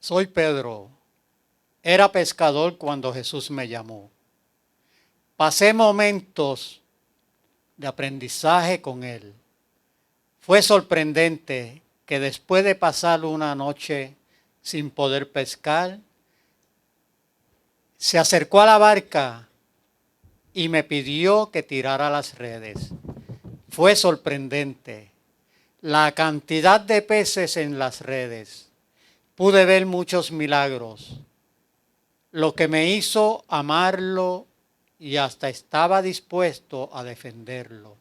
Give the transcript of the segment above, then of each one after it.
Soy Pedro. Era pescador cuando Jesús me llamó. Pasé momentos de aprendizaje con él. Fue sorprendente que después de pasar una noche sin poder pescar, se acercó a la barca y me pidió que tirara las redes. Fue sorprendente la cantidad de peces en las redes. Pude ver muchos milagros, lo que me hizo amarlo y hasta estaba dispuesto a defenderlo.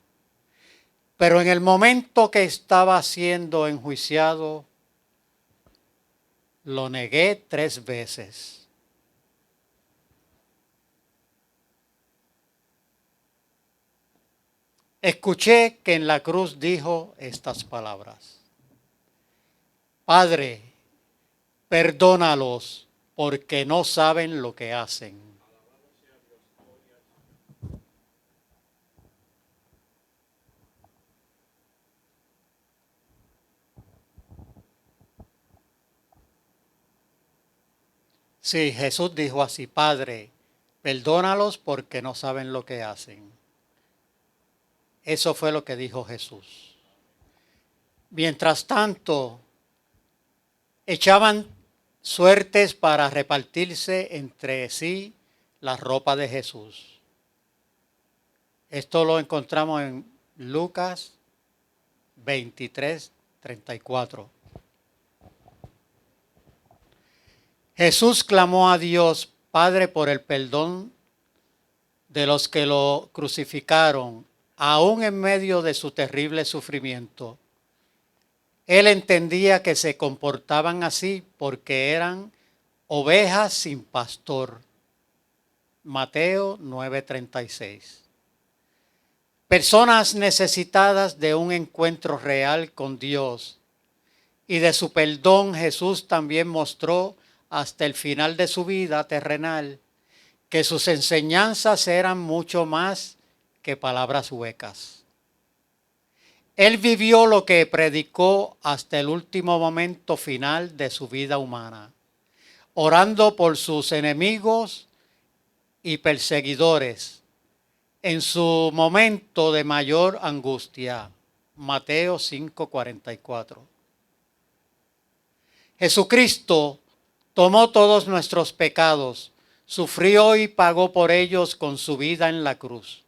Pero en el momento que estaba siendo enjuiciado, lo negué 3 veces. Escuché que en la cruz dijo estas palabras: Padre, perdónalos porque no saben lo que hacen. Sí, Jesús dijo así: Padre, perdónalos porque no saben lo que hacen. Eso fue lo que dijo Jesús. Mientras tanto, echaban suertes para repartirse entre sí la ropa de Jesús. Esto lo encontramos en Lucas 23:34. Jesús clamó a Dios Padre por el perdón de los que lo crucificaron, aún en medio de su terrible sufrimiento. Él entendía que se comportaban así porque eran ovejas sin pastor. Mateo 9:36. Personas necesitadas de un encuentro real con Dios y de su perdón. Jesús también mostró hasta el final de su vida terrenal que sus enseñanzas eran mucho más que palabras huecas. Él vivió lo que predicó hasta el último momento final de su vida humana, orando por sus enemigos y perseguidores en su momento de mayor angustia. Mateo 5:44. Jesucristo tomó todos nuestros pecados, sufrió y pagó por ellos con su vida en la cruz.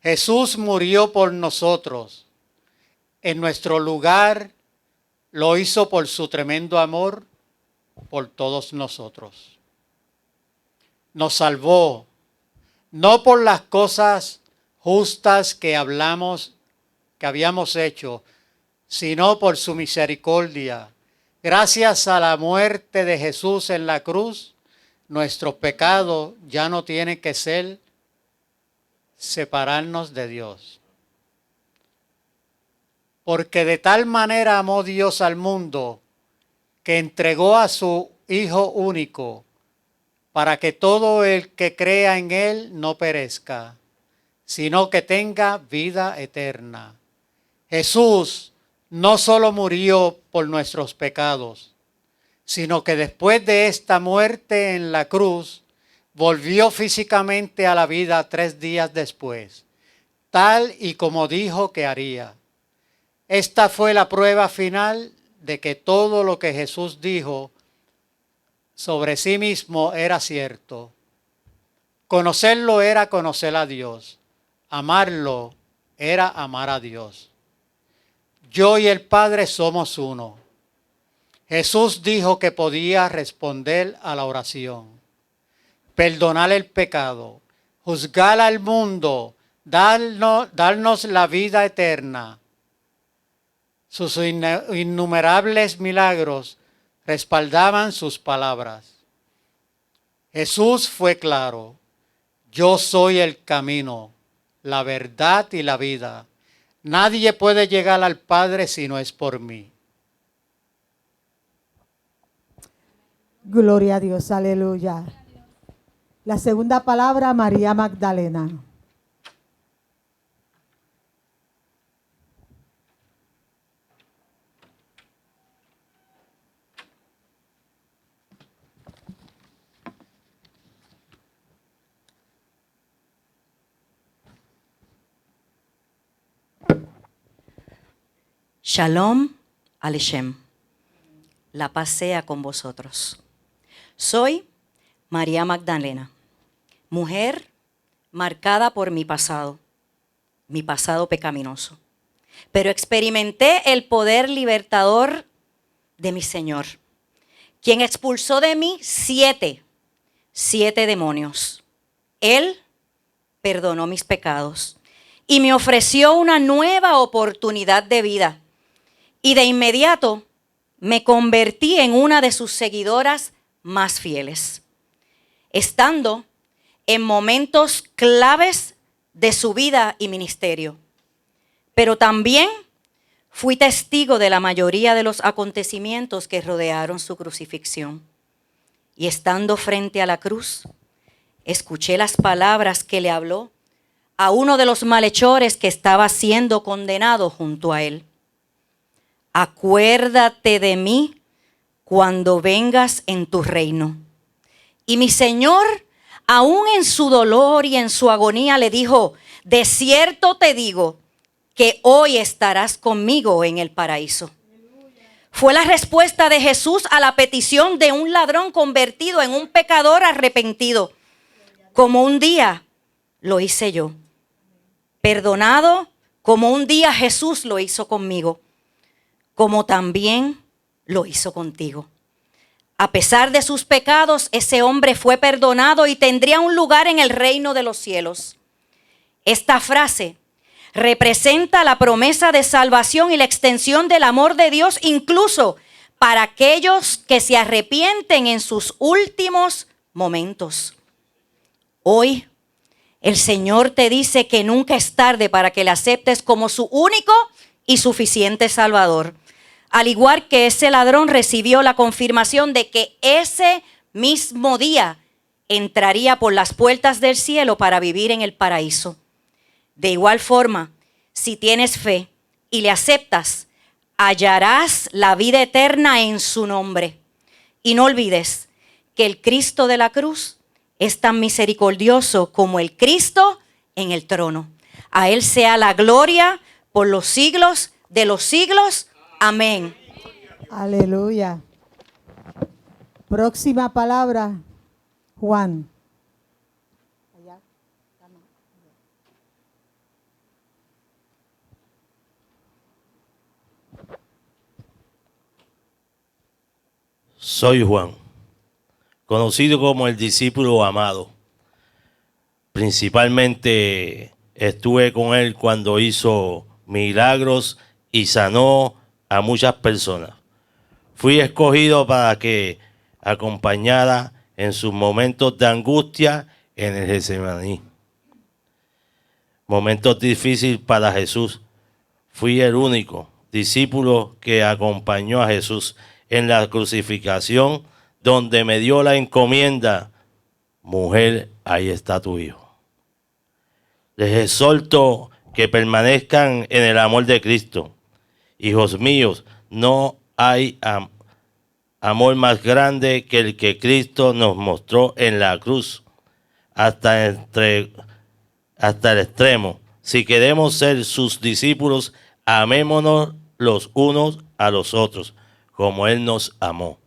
Jesús murió por nosotros. En nuestro lugar lo hizo por su tremendo amor por todos nosotros. Nos salvó, no por las cosas justas que habíamos hecho, sino por su misericordia. Gracias a la muerte de Jesús en la cruz, nuestros pecados ya no tienen que ser separarnos de Dios. Porque de tal manera amó Dios al mundo, que entregó a su Hijo único, para que todo el que crea en Él no perezca, sino que tenga vida eterna. Jesús no solo murió por nuestros pecados, sino que después de esta muerte en la cruz, volvió físicamente a la vida 3 días después, tal y como dijo que haría. Esta fue la prueba final de que todo lo que Jesús dijo sobre sí mismo era cierto. Conocerlo era conocer a Dios. Amarlo era amar a Dios. Yo y el Padre somos uno. Jesús dijo que podía responder a la oración, perdonar el pecado, juzgar al mundo, darnos la vida eterna. Sus innumerables milagros respaldaban sus palabras. Jesús fue claro: yo soy el camino, la verdad y la vida. Nadie puede llegar al Padre si no es por mí. Gloria a Dios, aleluya. La segunda palabra, María Magdalena. Shalom Aleichem. La paz sea con vosotros. Soy María Magdalena, mujer marcada por mi pasado pecaminoso. Pero experimenté el poder libertador de mi Señor, quien expulsó de mí siete demonios. Él perdonó mis pecados y me ofreció una nueva oportunidad de vida. Y de inmediato me convertí en una de sus seguidoras más fieles, estando en momentos claves de su vida y ministerio. Pero también fui testigo de la mayoría de los acontecimientos que rodearon su crucifixión. Y estando frente a la cruz, escuché las palabras que le habló a uno de los malhechores que estaba siendo condenado junto a él. Acuérdate de mí cuando vengas en tu reino. Y mi Señor, aún en su dolor y en su agonía, le dijo: de cierto te digo que hoy estarás conmigo en el paraíso. Fue la respuesta de Jesús a la petición de un ladrón convertido en un pecador arrepentido, como un día lo hice yo. Perdonado como un día Jesús lo hizo conmigo, como también lo hizo contigo. A pesar de sus pecados, ese hombre fue perdonado y tendría un lugar en el reino de los cielos. Esta frase representa la promesa de salvación y la extensión del amor de Dios incluso para aquellos que se arrepienten en sus últimos momentos. Hoy el Señor te dice que nunca es tarde para que le aceptes como su único y suficiente Salvador. Al igual que ese ladrón recibió la confirmación de que ese mismo día entraría por las puertas del cielo para vivir en el paraíso. De igual forma, si tienes fe y le aceptas, hallarás la vida eterna en su nombre. Y no olvides que el Cristo de la cruz es tan misericordioso como el Cristo en el trono. A Él sea la gloria por los siglos de los siglos. Amén. Aleluya. Próxima palabra, Juan. Soy Juan, conocido como el discípulo amado. Principalmente estuve con él cuando hizo milagros y sanó a muchas personas. Fui escogido para que acompañara en sus momentos de angustia en el Getsemaní. Momentos difíciles para Jesús. Fui el único discípulo que acompañó a Jesús en la crucificación, donde me dio la encomienda: mujer, ahí está tu hijo. Les exhorto que permanezcan en el amor de Cristo. Hijos míos, no hay amor más grande que el que Cristo nos mostró en la cruz, hasta el extremo. Si queremos ser sus discípulos, amémonos los unos a los otros, como Él nos amó.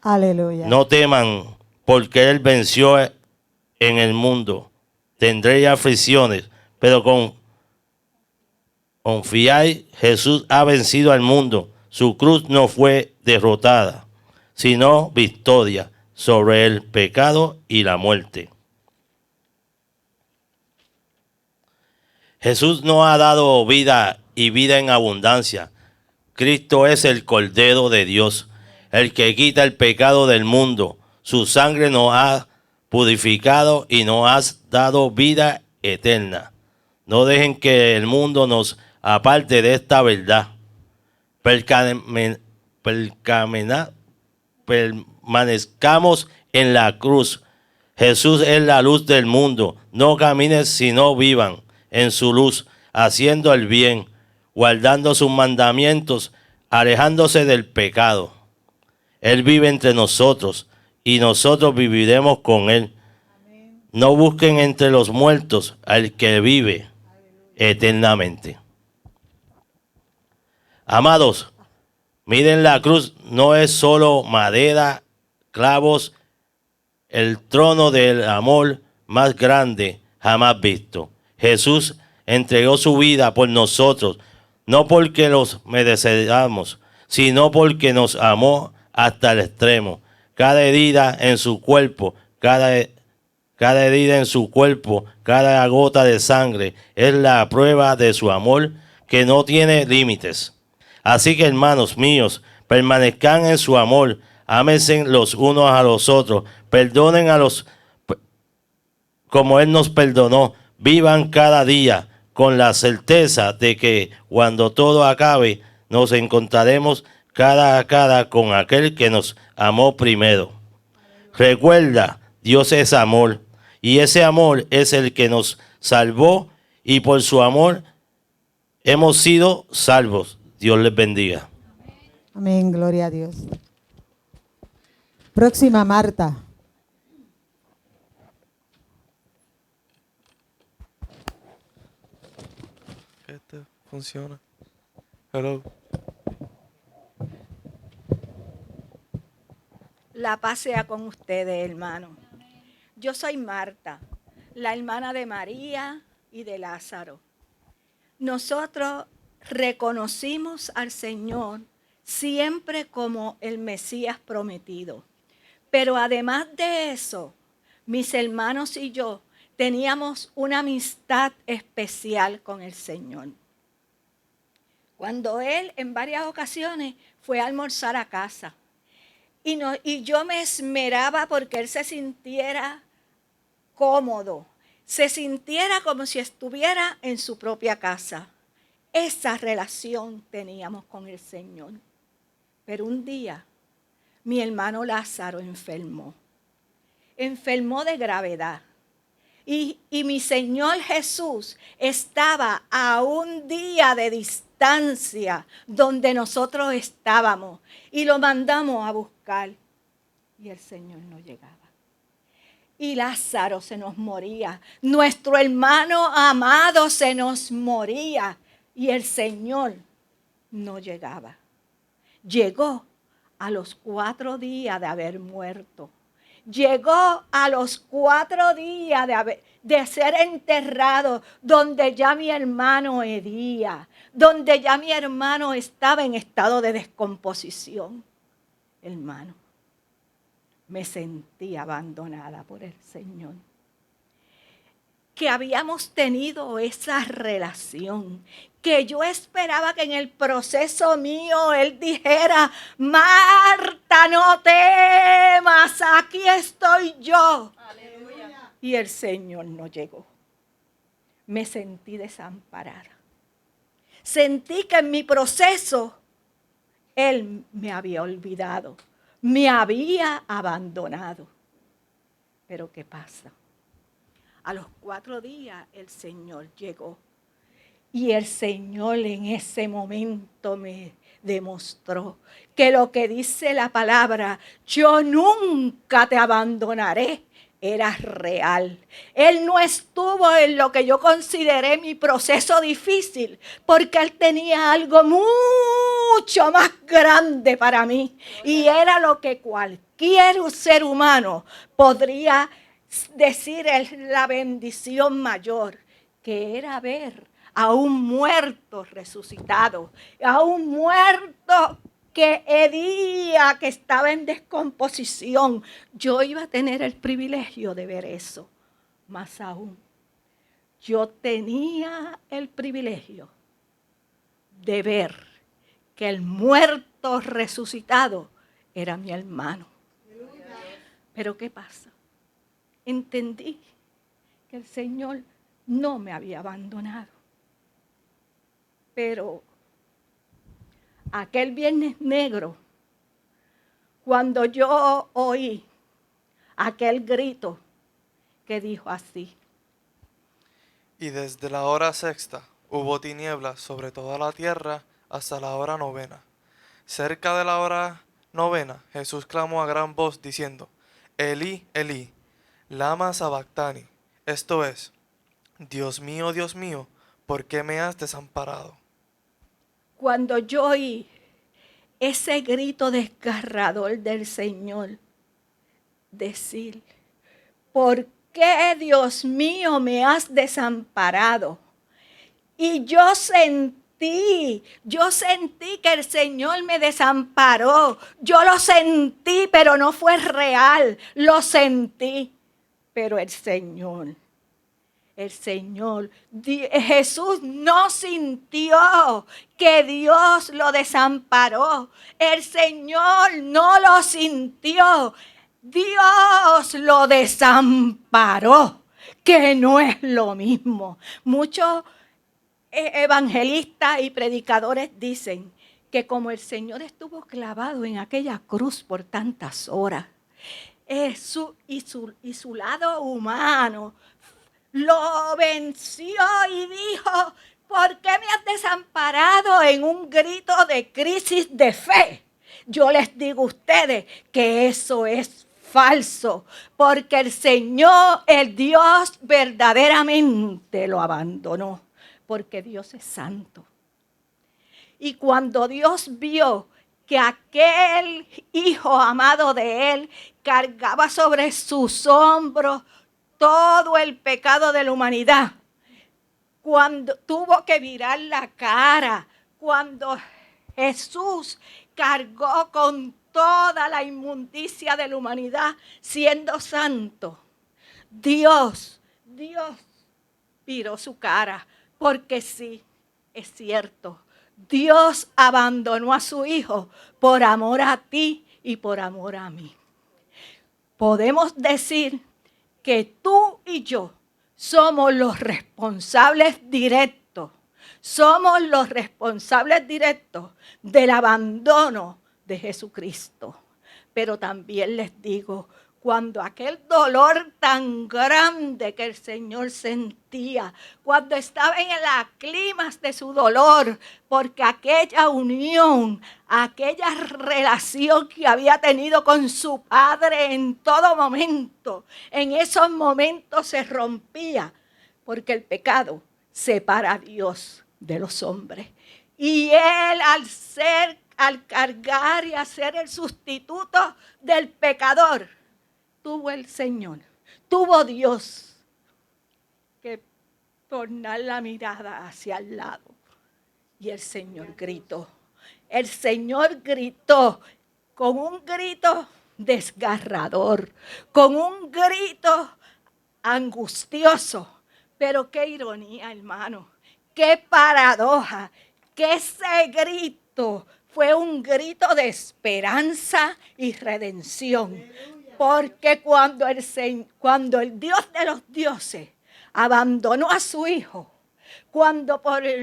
Aleluya. No teman, porque Él venció en el mundo. Tendréis aflicciones, pero confiáis, Jesús ha vencido al mundo. Su cruz no fue derrotada, sino victoria sobre el pecado y la muerte. Jesús nos ha dado vida y vida en abundancia. Cristo es el Cordero de Dios, el que quita el pecado del mundo. Su sangre nos ha purificado y nos ha dado vida eterna. No dejen que el mundo nos aparte de esta verdad. Permanezcamos en la cruz. Jesús es la luz del mundo. No caminen sino vivan en su luz, haciendo el bien, guardando sus mandamientos, alejándose del pecado. Él vive entre nosotros y nosotros viviremos con Él. Amén. No busquen entre los muertos al que vive eternamente. Amados, miren la cruz, no es solo madera, clavos, el trono del amor más grande jamás visto. Jesús entregó su vida por nosotros, no porque los merecíamos, sino porque nos amó hasta el extremo. Cada herida en su cuerpo, cada herida en su cuerpo, cada gota de sangre es la prueba de su amor que no tiene límites. Así que, hermanos míos, permanezcan en su amor, ámense los unos a los otros, perdonen a los como Él nos perdonó, vivan cada día con la certeza de que cuando todo acabe nos encontraremos cara a cara con aquel que nos amó primero. Recuerda, Dios es amor y ese amor es el que nos salvó y por su amor hemos sido salvos. Dios les bendiga. Amén, gloria a Dios. Próxima, Marta. Este funciona. Hello. La paz sea con ustedes, hermano. Yo soy Marta, la hermana de María y de Lázaro. Nosotros reconocimos al Señor siempre como el Mesías prometido. Pero además de eso, mis hermanos y yo teníamos una amistad especial con el Señor. Cuando Él en varias ocasiones fue a almorzar a casa, y yo me esmeraba porque Él se sintiera cómodo, se sintiera como si estuviera en su propia casa. Esa relación teníamos con el Señor. Pero un día, mi hermano Lázaro enfermó de gravedad. Y mi Señor Jesús estaba a un día de distancia donde nosotros estábamos y lo mandamos a buscar y el Señor no llegaba. Y Lázaro se nos moría, nuestro hermano amado se nos moría y el Señor no llegaba. Llegó a los 4 días de haber muerto. Llegó a los 4 días de ser enterrado, donde ya mi hermano hería, donde ya mi hermano estaba en estado de descomposición. Hermano, me sentí abandonada por el Señor. Que habíamos tenido esa relación, que yo esperaba que en el proceso mío Él dijera, Marta, no temas, aquí estoy yo. Aleluya. Y el Señor no llegó. Me sentí desamparada. Sentí que en mi proceso Él me había olvidado, me había abandonado. Pero ¿qué pasa? A los 4 días el Señor llegó. Y el Señor en ese momento me demostró que lo que dice la palabra, yo nunca te abandonaré, era real. Él no estuvo en lo que yo consideré mi proceso difícil, porque Él tenía algo mucho más grande para mí. Y era lo que cualquier ser humano podría decir es la bendición mayor, que era ver a un muerto resucitado, a un muerto que hedía, que estaba en descomposición. Yo iba a tener el privilegio de ver eso. Más aún, yo tenía el privilegio de ver que el muerto resucitado era mi hermano. Pero ¿qué pasa? Entendí que el Señor no me había abandonado. Pero aquel viernes negro, cuando yo oí aquel grito que dijo así. Y desde la hora 6 hubo tinieblas sobre toda la tierra hasta la hora 9. Cerca de la hora 9, Jesús clamó a gran voz diciendo, Elí, Elí, lama sabactani, esto es, Dios mío, ¿por qué me has desamparado? cuando yo oí ese grito desgarrador del Señor decir, ¿por qué, Dios mío, me has desamparado? Y yo sentí que el Señor me desamparó. Yo lo sentí, pero no fue real. Lo sentí. Pero el Señor, Jesús no sintió que Dios lo desamparó. El Señor no lo sintió. Dios lo desamparó, que no es lo mismo. Muchos evangelistas y predicadores dicen que como el Señor estuvo clavado en aquella cruz por tantas horas, su lado humano lo venció y dijo, ¿por qué me has desamparado? En un grito de crisis de fe. Yo les digo a ustedes que eso es falso, porque el Señor, el Dios, verdaderamente lo abandonó, porque Dios es santo. Y cuando Dios vio que aquel hijo amado de él cargaba sobre sus hombros todo el pecado de la humanidad, cuando tuvo que virar la cara, cuando Jesús cargó con toda la inmundicia de la humanidad siendo santo, Dios viró su cara, porque sí, es cierto, Dios abandonó a su hijo por amor a ti y por amor a mí. Podemos decir que tú y yo somos los responsables directos, del abandono de Jesucristo. Pero también les digo, cuando aquel dolor tan grande que el Señor sentía, cuando estaba en la clímax de su dolor, porque aquella unión, aquella relación que había tenido con su Padre en todo momento, en esos momentos se rompía, porque el pecado separa a Dios de los hombres. Y Él, al cargar y hacer el sustituto del pecador, tuvo Dios que tornar la mirada hacia el lado. Y el Señor gritó con un grito desgarrador, con un grito angustioso. Pero qué ironía, hermano, qué paradoja, que ese grito fue un grito de esperanza y redención. Porque cuando el Dios de los dioses abandonó a su hijo, cuando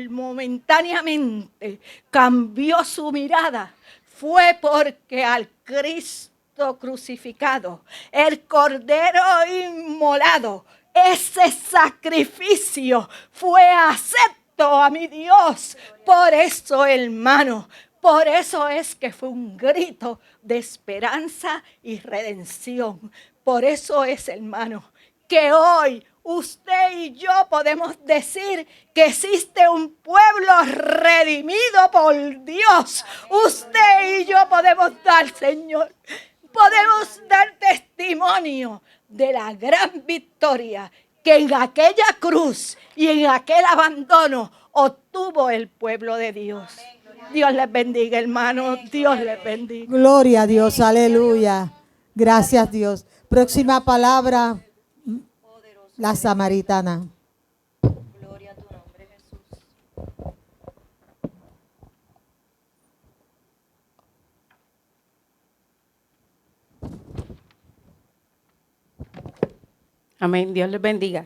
momentáneamente cambió su mirada, fue porque al Cristo crucificado, el Cordero inmolado, ese sacrificio fue acepto a mi Dios. Por eso, hermano, por eso es que fue un grito de esperanza y redención. Por eso es, hermano, que hoy usted y yo podemos decir que existe un pueblo redimido por Dios. Usted y yo podemos dar testimonio de la gran victoria que en aquella cruz y en aquel abandono obtuvo el pueblo de Dios. Dios les bendiga, hermano. Dios les bendiga. Gloria a Dios, aleluya. Gracias, Dios. Próxima palabra, la samaritana. Gloria a tu nombre, Jesús. Amén. Dios les bendiga.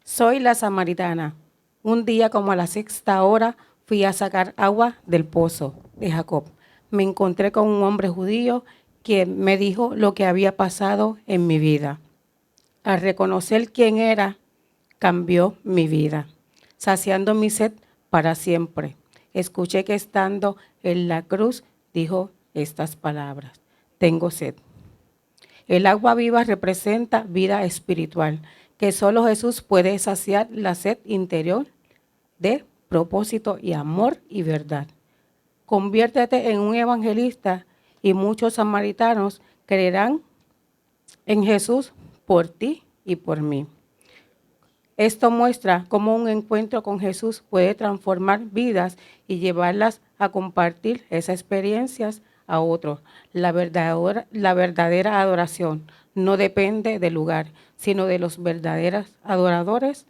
Soy la samaritana. Un día como a la 6ª hora fui a sacar agua del pozo de Jacob. Me encontré con un hombre judío que me dijo lo que había pasado en mi vida. Al reconocer quién era, cambió mi vida, saciando mi sed para siempre. Escuché que estando en la cruz dijo estas palabras: tengo sed. El agua viva representa vida espiritual, que solo Jesús puede saciar la sed interior de propósito y amor y verdad. Conviértete en un evangelista y muchos samaritanos creerán en Jesús por ti y por mí. Esto muestra cómo un encuentro con Jesús puede transformar vidas y llevarlas a compartir esas experiencias a otros. La verdadera adoración no depende del lugar, sino de los verdaderos adoradores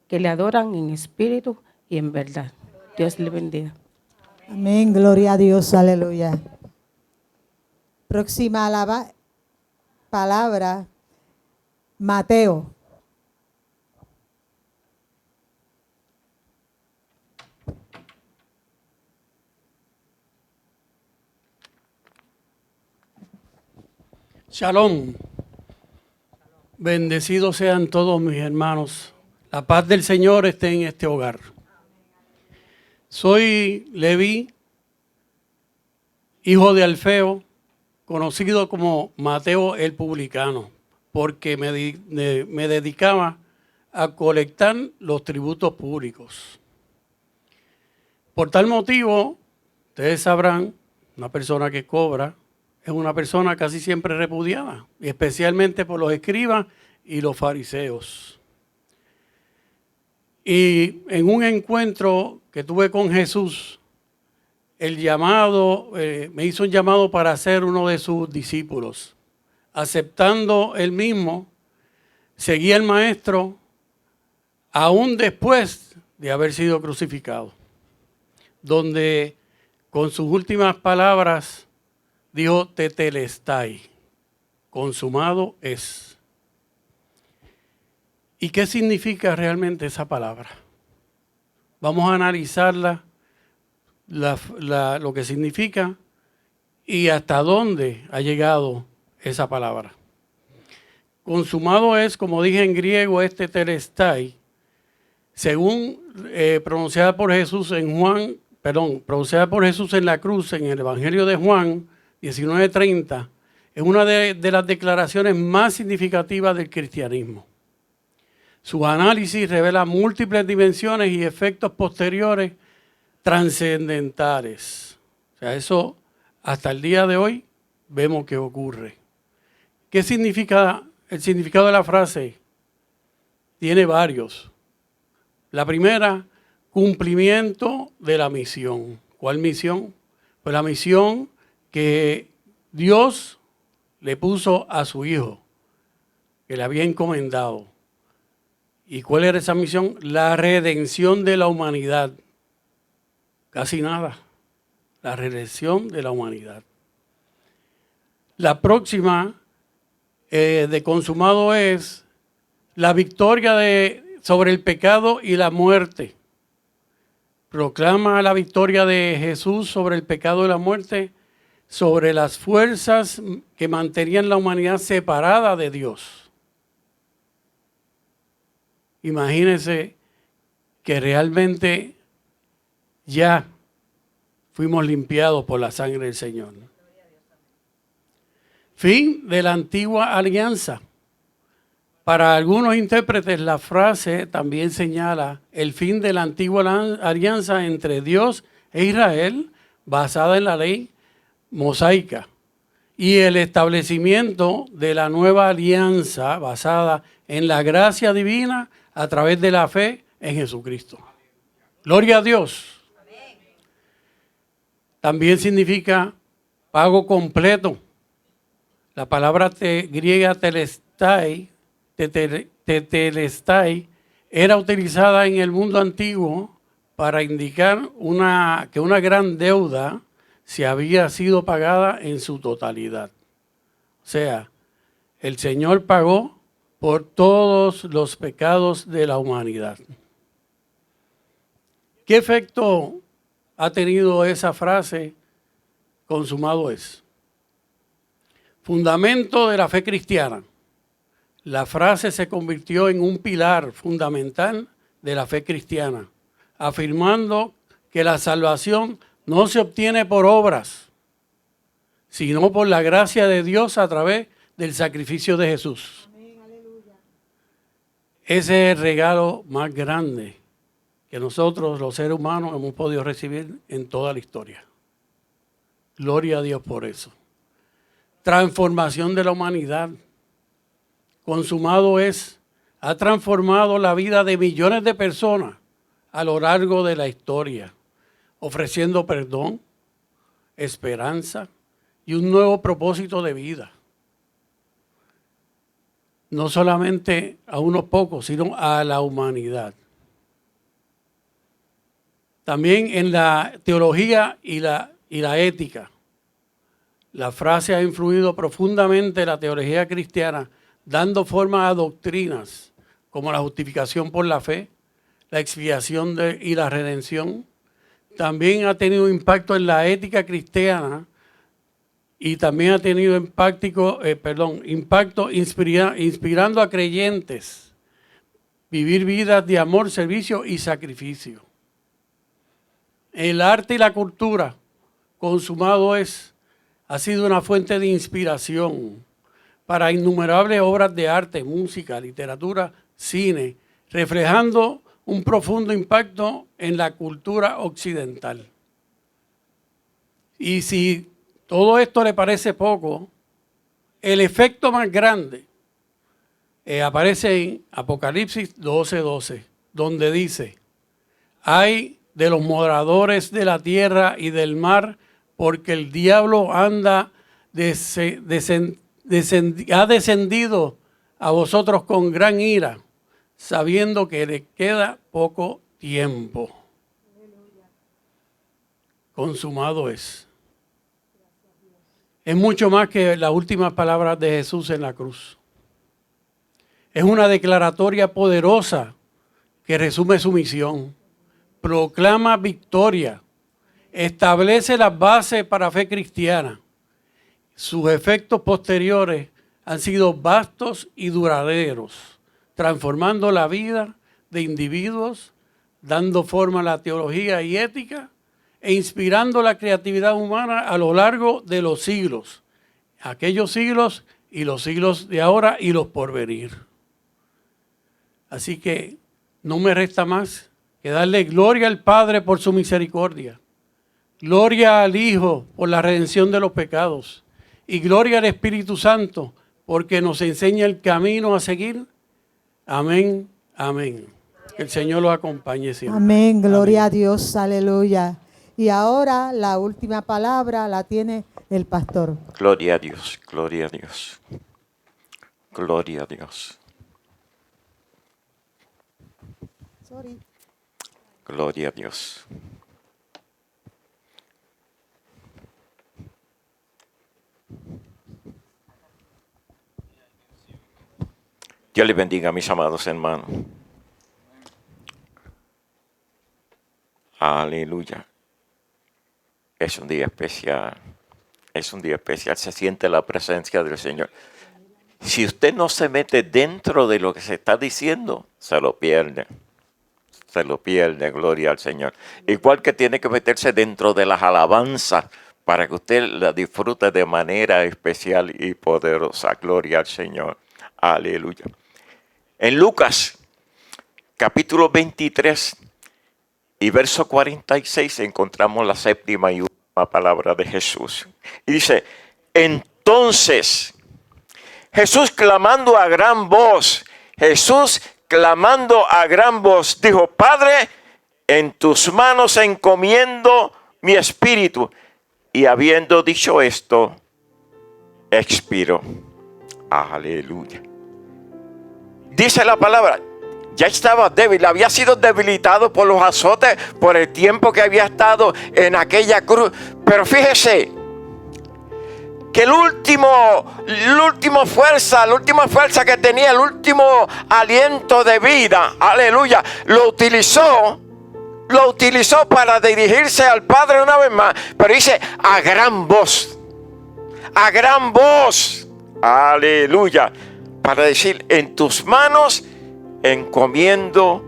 que le adoran en espíritu y en verdad. Dios le bendiga. Amén, gloria a Dios, aleluya. Próxima palabra, Mateo. Shalom. Bendecidos sean todos mis hermanos. La paz del Señor esté en este hogar. Soy Leví, hijo de Alfeo, conocido como Mateo el Publicano, porque me dedicaba a colectar los tributos públicos. Por tal motivo, ustedes sabrán, una persona que cobra es una persona casi siempre repudiada, y especialmente por los escribas y los fariseos. Y en un encuentro que tuve con Jesús, me hizo un llamado para ser uno de sus discípulos. Aceptando él mismo, seguí al Maestro aún después de haber sido crucificado, donde con sus últimas palabras dijo tetelestai, consumado es. ¿Y qué significa realmente esa palabra? Vamos a analizarla, lo que significa y hasta dónde ha llegado esa palabra. Consumado es, como dije en griego, tetelestai, según pronunciada por Jesús pronunciada por Jesús en la cruz en el Evangelio de Juan 19:30, es una de las declaraciones más significativas del cristianismo. Su análisis revela múltiples dimensiones y efectos posteriores trascendentales. O sea, eso hasta el día de hoy vemos que ocurre. ¿Qué significa el significado de la frase? Tiene varios. La primera, cumplimiento de la misión. ¿Cuál misión? Pues la misión que Dios le puso a su Hijo, que le había encomendado. ¿Y cuál era esa misión? La redención de la humanidad. Casi nada. La redención de la humanidad. La próxima de consumado es la victoria sobre el pecado y la muerte. Proclama la victoria de Jesús sobre el pecado y la muerte, sobre las fuerzas que mantenían la humanidad separada de Dios. Imagínense que realmente ya fuimos limpiados por la sangre del Señor. Fin de la antigua alianza. Para algunos intérpretes la frase también señala el fin de la antigua alianza entre Dios e Israel, basada en la ley mosaica, y el establecimiento de la nueva alianza basada en la gracia divina a través de la fe en Jesucristo. Gloria a Dios. También significa pago completo. La palabra griega tetelestai era utilizada en el mundo antiguo para indicar que una gran deuda se había sido pagada en su totalidad. O sea, el Señor pagó por todos los pecados de la humanidad. ¿Qué efecto ha tenido esa frase? Consumado es. Fundamento de la fe cristiana. La frase se convirtió en un pilar fundamental de la fe cristiana, afirmando que la salvación no se obtiene por obras, sino por la gracia de Dios a través del sacrificio de Jesús. Ese es el regalo más grande que nosotros, los seres humanos, hemos podido recibir en toda la historia. Gloria a Dios por eso. Transformación de la humanidad. Consumado es. Ha transformado la vida de millones de personas a lo largo de la historia, ofreciendo perdón, esperanza y un nuevo propósito de vida. No solamente a unos pocos, sino a la humanidad. También en la teología y la ética. La frase ha influido profundamente en la teología cristiana, dando forma a doctrinas como la justificación por la fe, la expiación y la redención. También ha tenido impacto en la ética cristiana y también ha tenido impacto inspirando a creyentes vivir vidas de amor, servicio y sacrificio. El arte y la cultura, consumado es, ha sido una fuente de inspiración para innumerables obras de arte, música, literatura, cine, reflejando un profundo impacto en la cultura occidental. Y si todo esto le parece poco, el efecto más grande aparece en Apocalipsis 12:12, donde dice: hay de los moradores de la tierra y del mar, porque el diablo ha descendido a vosotros con gran ira, sabiendo que le queda poco tiempo. Consumado es. Es mucho más que las últimas palabras de Jesús en la cruz. Es una declaratoria poderosa que resume su misión. Proclama victoria, establece las bases para fe cristiana. Sus efectos posteriores han sido vastos y duraderos, transformando la vida de individuos, dando forma a la teología y ética e inspirando la creatividad humana a lo largo de los siglos, aquellos siglos y los siglos de ahora y los por venir. Así que no me resta más que darle gloria al Padre por su misericordia, gloria al Hijo por la redención de los pecados y gloria al Espíritu Santo porque nos enseña el camino a seguir. Amén, amén. Que el Señor los acompañe siempre. Amén, gloria a Dios, aleluya. Y ahora la última palabra la tiene el pastor. Gloria a Dios, gloria a Dios, gloria a Dios. Sorry. Gloria a Dios. Dios les bendiga, mis amados hermanos. Aleluya. Es un día especial. Es un día especial. Se siente la presencia del Señor. Si usted no se mete dentro de lo que se está diciendo, se lo pierde. Se lo pierde, gloria al Señor. Igual que tiene que meterse dentro de las alabanzas para que usted la disfrute de manera especial y poderosa. Gloria al Señor. Aleluya. En Lucas, capítulo 23 y verso 46, encontramos la séptima y última palabra de Jesús. Y dice: entonces, Jesús clamando a gran voz, dijo: Padre, en tus manos encomiendo mi espíritu. Y habiendo dicho esto, expiró. Aleluya. Dice la palabra, ya estaba débil, había sido debilitado por los azotes, por el tiempo que había estado en aquella cruz. Pero fíjese que la última fuerza que tenía, el último aliento de vida, aleluya, lo utilizó para dirigirse al Padre una vez más. Pero dice a gran voz, aleluya, para decir: en tus manos encomiendo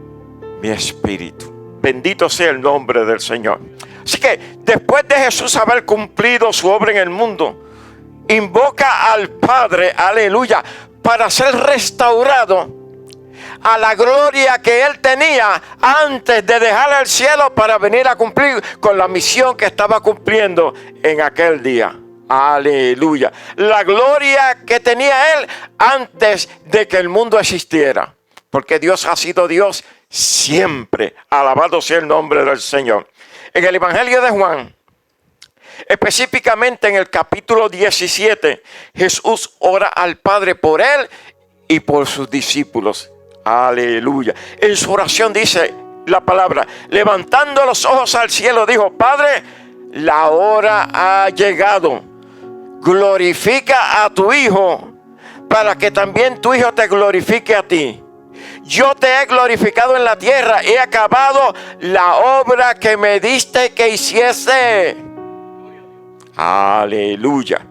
mi espíritu. Bendito sea el nombre del Señor. Así que después de Jesús haber cumplido su obra en el mundo, invoca al Padre, aleluya, para ser restaurado a la gloria que él tenía antes de dejar el cielo para venir a cumplir con la misión que estaba cumpliendo en aquel día. Aleluya. La gloria que tenía él antes de que el mundo existiera. Porque Dios ha sido Dios siempre. Alabado sea el nombre del Señor. En el Evangelio de Juan, específicamente en el capítulo 17, Jesús ora al Padre por él y por sus discípulos. Aleluya. En su oración dice la palabra, levantando los ojos al cielo, dijo: Padre, la hora ha llegado. Glorifica a tu Hijo, para que también tu Hijo te glorifique a ti. Yo te he glorificado en la tierra, he acabado la obra que me diste que hiciese. Aleluya.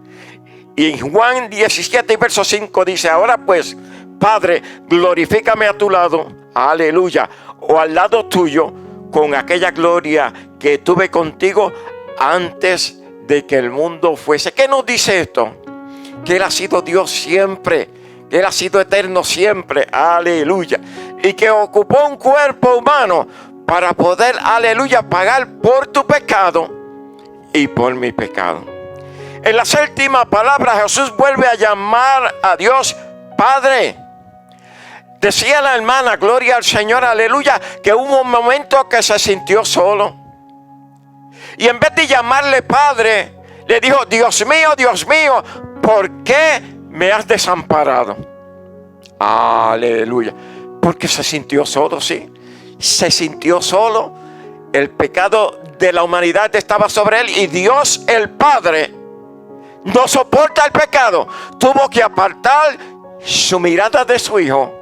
Y en Juan 17, verso 5 dice: ahora pues, Padre, glorifícame a tu lado, aleluya, o al lado tuyo, con aquella gloria que tuve contigo antes de que el mundo fuese. ¿Qué nos dice esto? Que Él ha sido Dios siempre, que Él ha sido eterno siempre, aleluya, y que ocupó un cuerpo humano para poder, aleluya, pagar por tu pecado y por mi pecado. En la séptima palabra, Jesús vuelve a llamar a Dios Padre. Decía la hermana, gloria al Señor, aleluya, que hubo un momento que se sintió solo. Y en vez de llamarle Padre, le dijo: Dios mío, ¿por qué me has desamparado? Aleluya. Porque se sintió solo, sí. Se sintió solo. El pecado de la humanidad estaba sobre él. Y Dios el Padre no soporta el pecado. Tuvo que apartar su mirada de su Hijo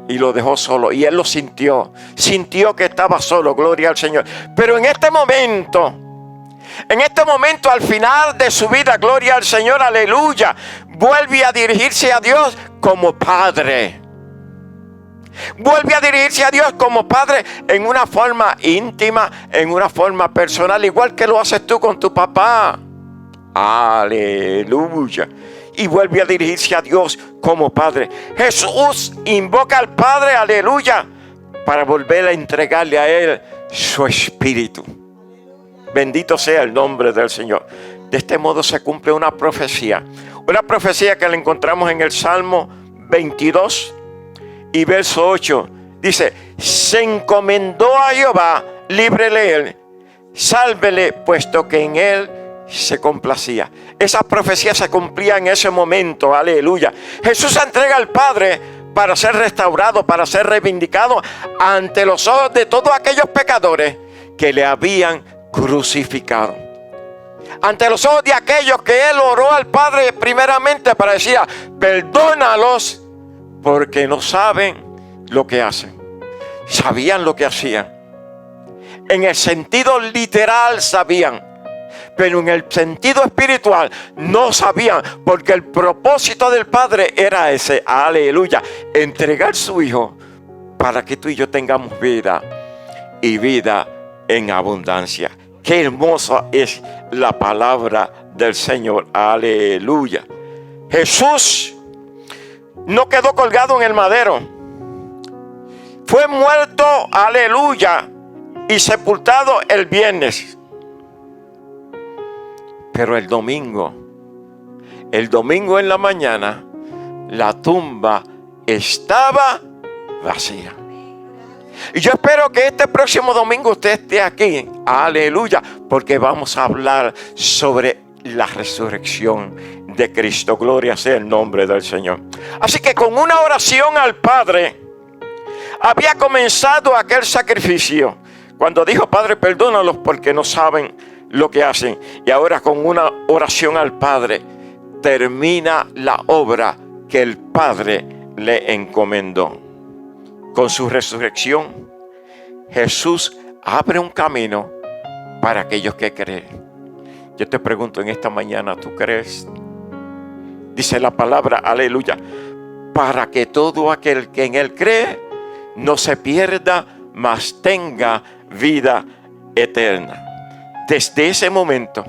y lo dejó solo. Y él lo sintió. Sintió que estaba solo. Gloria al Señor. Pero en este momento, al final de su vida, gloria al Señor, aleluya, vuelve a dirigirse a Dios como Padre. Vuelve a dirigirse a Dios como Padre en una forma íntima, en una forma personal, igual que lo haces tú con tu papá. Aleluya. Y vuelve a dirigirse a Dios como Padre. Jesús invoca al Padre, aleluya, para volver a entregarle a Él su espíritu. Bendito sea el nombre del Señor. De este modo se cumple una profecía que la encontramos en el Salmo 22 y verso 8. Dice: se encomendó a Jehová, líbrele él, sálvele, puesto que en él se complacía. Esa profecía se cumplía en ese momento, aleluya. Jesús se entrega al Padre para ser restaurado, para ser reivindicado ante los ojos de todos aquellos pecadores que le habían crucificado. Ante los ojos de aquellos que él oró al Padre primeramente para decir: perdónalos porque no saben lo que hacen. Sabían lo que hacían. En el sentido literal sabían, pero en el sentido espiritual no sabían, porque el propósito del Padre era ese, aleluya, entregar su Hijo para que tú y yo tengamos vida y vida en abundancia. Qué hermosa es la palabra del Señor, aleluya. Jesús no quedó colgado en el madero, fue muerto, aleluya, y sepultado el viernes. Pero el domingo en la mañana, la tumba estaba vacía. Y yo espero que este próximo domingo usted esté aquí, aleluya, porque vamos a hablar sobre la resurrección de Cristo. Gloria sea el nombre del Señor. Así que con una oración al Padre había comenzado aquel sacrificio. Cuando dijo: Padre, perdónalos porque no saben lo que hacen. Y ahora con una oración al Padre termina la obra que el Padre le encomendó. Con su resurrección, Jesús abre un camino para aquellos que creen. Yo te pregunto en esta mañana, ¿tú crees? Dice la palabra, aleluya, para que todo aquel que en él cree no se pierda, mas tenga vida eterna. Desde ese momento,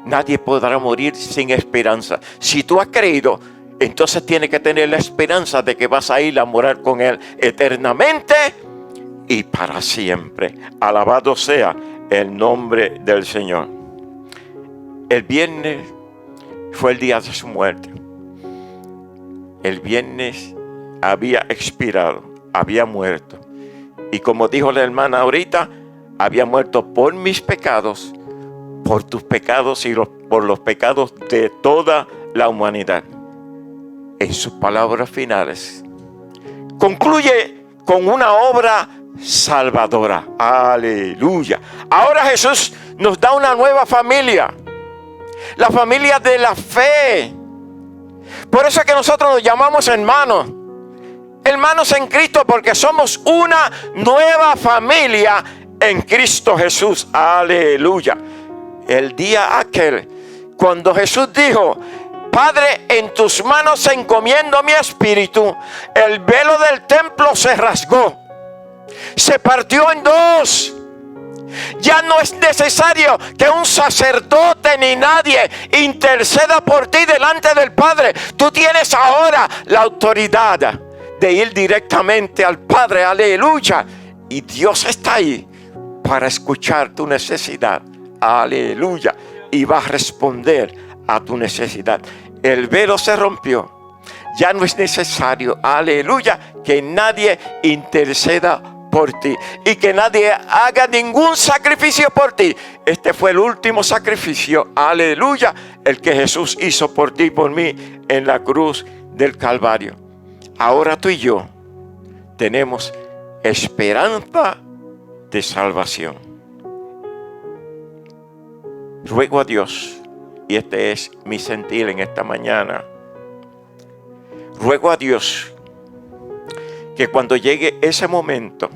nadie podrá morir sin esperanza. Si tú has creído entonces tienes que tener la esperanza de que vas a ir a morar con Él eternamente y para siempre. Alabado sea el nombre del Señor. El viernes fue el día de su muerte. El viernes había expirado, había muerto. Y como dijo la hermana ahorita, había muerto por mis pecados, por tus pecados y por los pecados de toda la humanidad. En sus palabras finales, concluye con una obra salvadora. Aleluya. Ahora Jesús nos da una nueva familia, la familia de la fe. Por eso es que nosotros nos llamamos hermanos. Hermanos en Cristo, porque somos una nueva familia en Cristo Jesús. Aleluya. El día aquel, cuando Jesús dijo: Padre, en tus manos encomiendo mi espíritu, el velo del templo se rasgó, se partió en dos. Ya no es necesario que un sacerdote ni nadie interceda por ti delante del Padre. Tú tienes ahora la autoridad de ir directamente al Padre. Aleluya. Y Dios está ahí para escuchar tu necesidad. Aleluya. Y va a responder a tu necesidad. El velo se rompió. Ya no es necesario, aleluya, que nadie interceda por ti y que nadie haga ningún sacrificio por ti. Este fue el último sacrificio, aleluya, el que Jesús hizo por ti y por mí en la cruz del Calvario. Ahora tú y yo tenemos esperanza de salvación. Ruego a Dios, y este es mi sentir en esta mañana, ruego a Dios que cuando llegue ese momento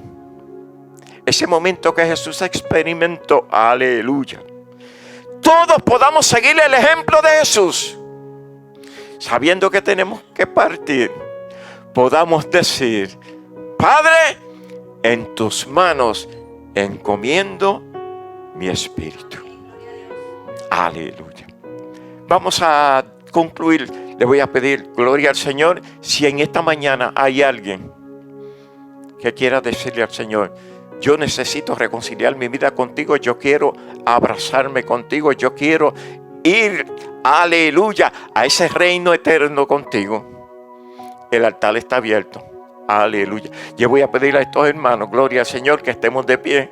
que Jesús experimentó, aleluya, todos podamos seguir el ejemplo de Jesús, sabiendo que tenemos que partir, podamos decir: Padre, en tus manos encomiendo mi espíritu. Aleluya. Vamos a concluir. Le voy a pedir gloria al Señor. Si en esta mañana hay alguien que quiera decirle al Señor: yo necesito reconciliar mi vida contigo, yo quiero abrazarme contigo, yo quiero ir, aleluya, a ese reino eterno contigo, el altar está abierto. Aleluya. Yo voy a pedir a estos hermanos, gloria al Señor, que estemos de pie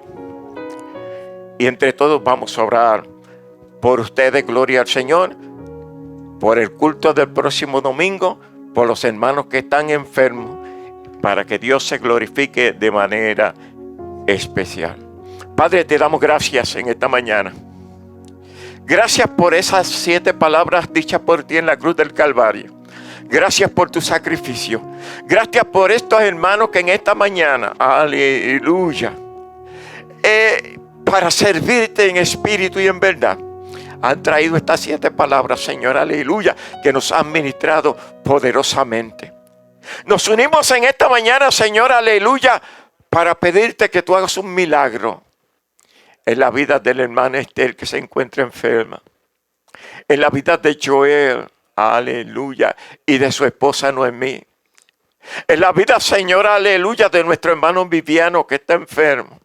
y entre todos vamos a orar por ustedes, gloria al Señor, por el culto del próximo domingo, por los hermanos que están enfermos, para que Dios se glorifique de manera especial. Padre, te damos gracias en esta mañana. Gracias por esas 7 palabras dichas por ti en la cruz del Calvario. Gracias por tu sacrificio. Gracias por estos hermanos que en esta mañana, aleluya, para servirte en espíritu y en verdad, han traído estas 7 palabras, Señor, aleluya, que nos han ministrado poderosamente. Nos unimos en esta mañana, Señor, aleluya, para pedirte que tú hagas un milagro en la vida de la hermana Esther que se encuentra enferma, en la vida de Joel, aleluya, y de su esposa Noemí, en la vida, Señor, aleluya, de nuestro hermano Viviano que está enfermo,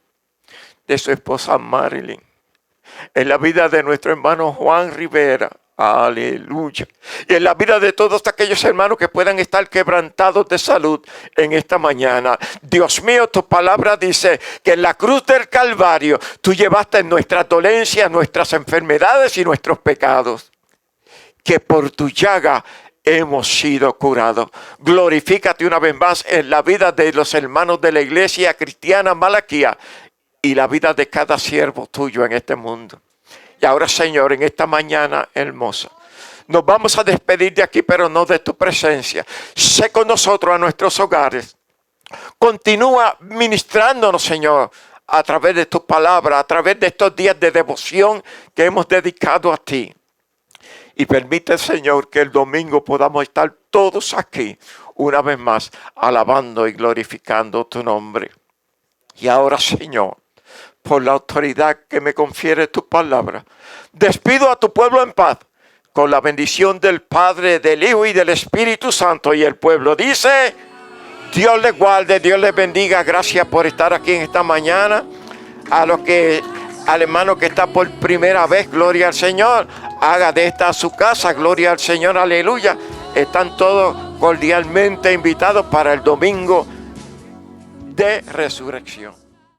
de su esposa Marilyn, en la vida de nuestro hermano Juan Rivera, aleluya, y en la vida de todos aquellos hermanos que puedan estar quebrantados de salud en esta mañana. Dios mío, tu palabra dice que en la cruz del Calvario tú llevaste nuestras dolencias, nuestras enfermedades y nuestros pecados, que por tu llaga hemos sido curados. Glorifícate una vez más en la vida de los hermanos de la iglesia cristiana Malaquía y la vida de cada siervo tuyo en este mundo. Y ahora, Señor, en esta mañana hermosa, nos vamos a despedir de aquí, pero no de tu presencia. Sé con nosotros a nuestros hogares. Continúa ministrándonos, Señor, a través de tu palabra, a través de estos días de devoción que hemos dedicado a ti. Y permite, Señor, que el domingo podamos estar todos aquí, una vez más, alabando y glorificando tu nombre. Y ahora, Señor, por la autoridad que me confiere tu palabra, despido a tu pueblo en paz, con la bendición del Padre, del Hijo y del Espíritu Santo. Y el pueblo dice, Dios les guarde, Dios les bendiga. Gracias por estar aquí en esta mañana. Al hermano que está por primera vez, gloria al Señor, haga de esta su casa, gloria al Señor, aleluya. Están todos cordialmente invitados para el domingo de resurrección.